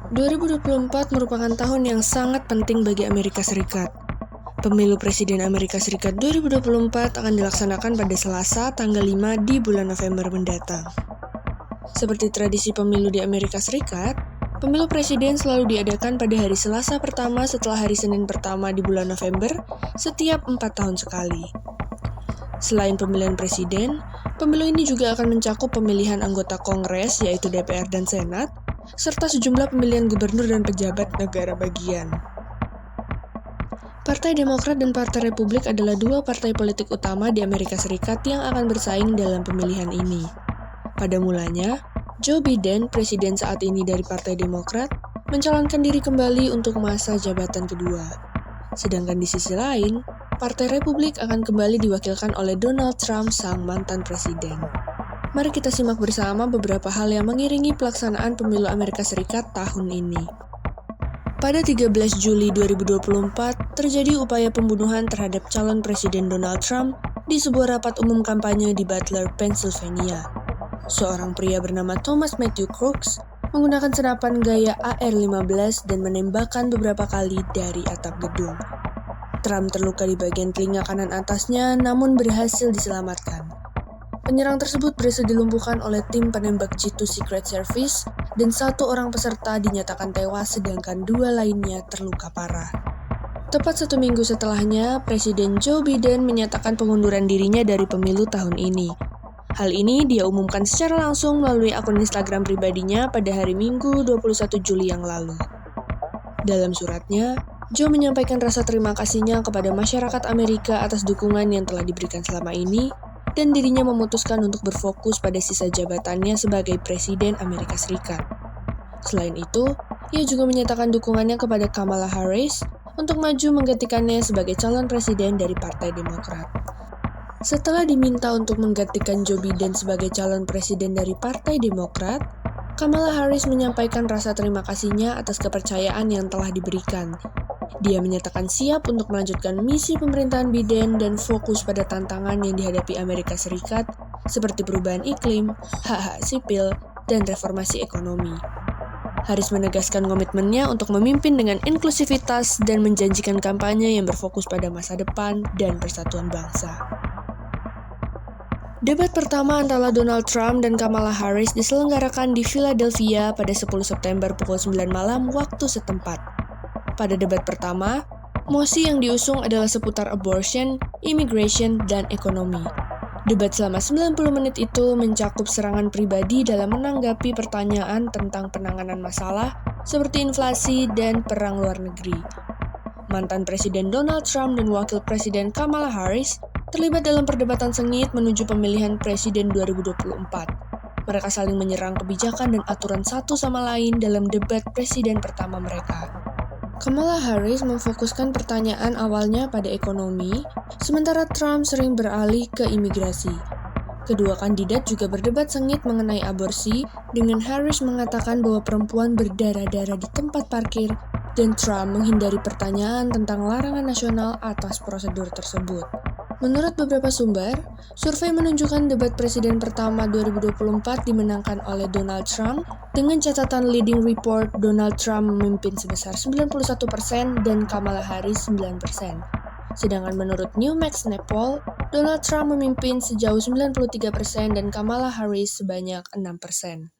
2024 merupakan tahun yang sangat penting bagi Amerika Serikat. Pemilu Presiden Amerika Serikat 2024 akan dilaksanakan pada Selasa, tanggal 5 di bulan November mendatang. Seperti tradisi pemilu di Amerika Serikat, pemilu presiden selalu diadakan pada hari Selasa pertama setelah hari Senin pertama di bulan November setiap 4 tahun sekali. Selain pemilihan presiden, pemilu ini juga akan mencakup pemilihan anggota Kongres yaitu DPR dan Senat, serta sejumlah pemilihan gubernur dan pejabat negara bagian. Partai Demokrat dan Partai Republik adalah dua partai politik utama di Amerika Serikat yang akan bersaing dalam pemilihan ini. Pada mulanya, Joe Biden, presiden saat ini dari Partai Demokrat, mencalonkan diri kembali untuk masa jabatan kedua. Sedangkan di sisi lain, Partai Republik akan kembali diwakilkan oleh Donald Trump, sang mantan presiden. Mari kita simak bersama beberapa hal yang mengiringi pelaksanaan pemilu Amerika Serikat tahun ini. Pada 13 Juli 2024, terjadi upaya pembunuhan terhadap calon Presiden Donald Trump di sebuah rapat umum kampanye di Butler, Pennsylvania. Seorang pria bernama Thomas Matthew Crooks menggunakan senapan gaya AR-15 dan menembakkan beberapa kali dari atap gedung. Trump terluka di bagian telinga kanan atasnya, namun berhasil diselamatkan. Penyerang tersebut berhasil dilumpuhkan oleh tim penembak jitu Secret Service dan satu orang peserta dinyatakan tewas sedangkan dua lainnya terluka parah. Tepat 1 minggu setelahnya, Presiden Joe Biden menyatakan pengunduran dirinya dari pemilu tahun ini. Hal ini dia umumkan secara langsung melalui akun Instagram pribadinya pada hari Minggu 21 Juli yang lalu. Dalam suratnya, Joe menyampaikan rasa terima kasihnya kepada masyarakat Amerika atas dukungan yang telah diberikan selama ini, dan dirinya memutuskan untuk berfokus pada sisa jabatannya sebagai Presiden Amerika Serikat. Selain itu, ia juga menyatakan dukungannya kepada Kamala Harris untuk maju menggantikannya sebagai calon presiden dari Partai Demokrat. Setelah diminta untuk menggantikan Joe Biden sebagai calon presiden dari Partai Demokrat, Kamala Harris menyampaikan rasa terima kasihnya atas kepercayaan yang telah diberikan. Dia menyatakan siap untuk melanjutkan misi pemerintahan Biden dan fokus pada tantangan yang dihadapi Amerika Serikat seperti perubahan iklim, hak-hak sipil, dan reformasi ekonomi. Harris menegaskan komitmennya untuk memimpin dengan inklusivitas dan menjanjikan kampanye yang berfokus pada masa depan dan persatuan bangsa. Debat pertama antara Donald Trump dan Kamala Harris diselenggarakan di Philadelphia pada 10 September pukul 9 malam waktu setempat. Pada debat pertama, mosi yang diusung adalah seputar abortion, immigration, dan ekonomi. Debat selama 90 menit itu mencakup serangan pribadi dalam menanggapi pertanyaan tentang penanganan masalah seperti inflasi dan perang luar negeri. Mantan Presiden Donald Trump dan Wakil Presiden Kamala Harris terlibat dalam perdebatan sengit menuju pemilihan Presiden 2024. Mereka saling menyerang kebijakan dan aturan satu sama lain dalam debat presiden pertama mereka. Kamala Harris memfokuskan pertanyaan awalnya pada ekonomi, sementara Trump sering beralih ke imigrasi. Kedua kandidat juga berdebat sengit mengenai aborsi, dengan Harris mengatakan bahwa perempuan berdarah-darah di tempat parkir, dan Trump menghindari pertanyaan tentang larangan nasional atas prosedur tersebut. Menurut beberapa sumber, survei menunjukkan debat presiden pertama 2024 dimenangkan oleh Donald Trump dengan catatan leading report Donald Trump memimpin sebesar 91% dan Kamala Harris 9%. Sedangkan menurut Newmax Poll, Donald Trump memimpin sejauh 93% dan Kamala Harris sebanyak 6%.